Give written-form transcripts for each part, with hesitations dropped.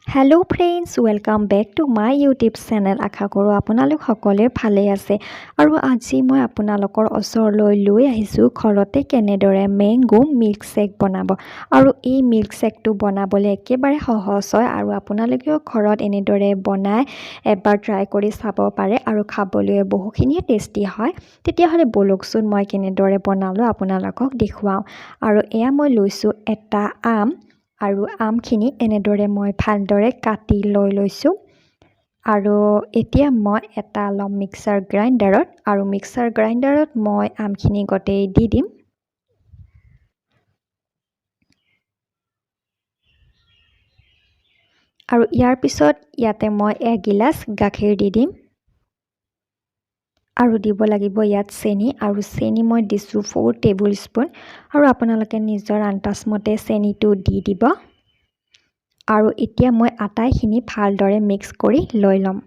hello' friends welcome back to my YouTube channel আশা কৰোঁ আপোনালোক সকলোৱে ভালে আছে আৰু আজি মই আপোনালোকৰ ওচৰলৈ লৈ আহিছোঁ ঘৰতে কেনেদৰে মেংগো মিল্কশ্বেক বনাব আৰু এই মিল্কশ্বেকটো বনাবলৈ একেবাৰে সহজ হয় আৰু আপোনালোকেও ঘৰত এনেদৰে বনাই এবাৰ ট্ৰাই কৰি চাব পাৰে আৰু খাবলৈ বহুখিনিয়ে টেষ্টি হয় তেতিয়াহ'লে বলকচোন মই কেনেদৰে বনালোঁ আপোনালোকক দেখুৱাওঁ আৰু এয়া মই লৈছোঁ এটা আম আৰু আমখিনি এনেদৰে মই ভালদৰে কাটি লৈ লৈছোঁ আৰু এতিয়া মই এটা ল'ম মিক্সাৰ গ্ৰাইণ্ডাৰত আৰু মিক্সাৰ গ্ৰাইণ্ডাৰত মই আমখিনি গোটেই দি দিম আৰু ইয়াৰ পিছত ইয়াতে মই 1 গিলাচ গাখীৰ দি দিম আৰু দিব লাগিব ইয়াত চেনি আৰু চেনি মই দিছোঁ 4 টেবুল স্পুন আৰু আপোনালোকে নিজৰ আন্দাজ মতে চেনিটো দি দিব আৰু এতিয়া মই আটাইখিনি ভালদৰে মিক্স কৰি লৈ ল'ম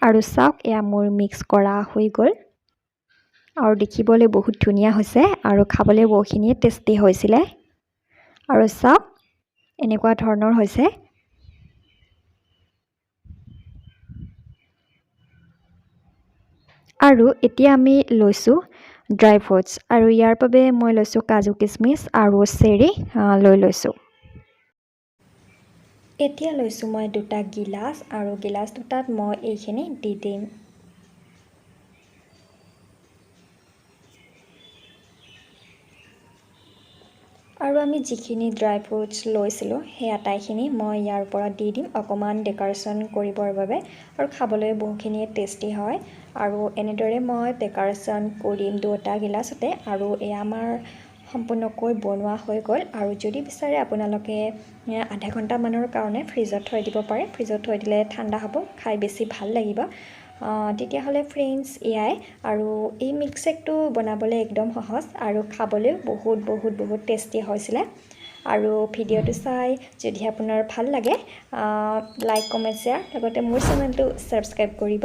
আৰু চাওক এয়া মোৰ মিক্স কৰা হৈ গ'ল আৰু দেখিবলৈ বহুত ধুনীয়া হৈছে আৰু খাবলৈ বহুখিনিয়ে টেষ্টি হৈছিলে আৰু চাওক এনেকুৱা ধৰণৰ হৈছে আৰু এতিয়া আমি লৈছোঁ ড্ৰাই ফ্ৰুটছ আৰু ইয়াৰ বাবে মই লৈছোঁ কাজু কিচমিচ আৰু চেৰি লৈ লৈছোঁ এতিয়া লৈছোঁ মই 2টা গিলাচ আৰু গিলাচ দুটাত মই এইখিনি দি দিম আৰু আমি যিখিনি ড্ৰাই ফ্ৰুটছ লৈছিলোঁ সেই আটাইখিনি মই ইয়াৰ ওপৰত দি দিম অকণমান ডেক'ৰেশ্যন কৰিবৰ বাবে আৰু খাবলৈ বহুখিনিয়ে টেষ্টি হয় আৰু এনেদৰে মই ডেক'ৰেশ্যন কৰিম 2টা গিলাচতে আৰু এয়া আমাৰ সম্পূৰ্ণকৈ বনোৱা হৈ গ'ল আৰু যদি বিচাৰে আপোনালোকে আধা ঘণ্টামানৰ কাৰণে ফ্ৰিজত থৈ দিব পাৰে ফ্ৰিজত থৈ দিলে ঠাণ্ডা হ'ব খাই বেছি ভাল লাগিব তেতিয়াহ'লে ফ্ৰেণ্ডছ এয়াই আৰু এই মিল্কশ্বেকটো বনাবলৈ একদম সহজ আৰু খাবলৈও বহুত টেষ্টি হৈছিলে আৰু ভিডিঅ'টো চাই যদি আপোনাৰ ভাল লাগে লাইক কমেণ্ট শ্বেয়াৰ লগতে মোৰ চেনেলটো ছাবস্ক্ৰাইব কৰিব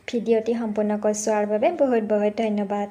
ভিডিঅ'টি সম্পূৰ্ণকৈ চোৱাৰ বাবে বহুত ধন্যবাদ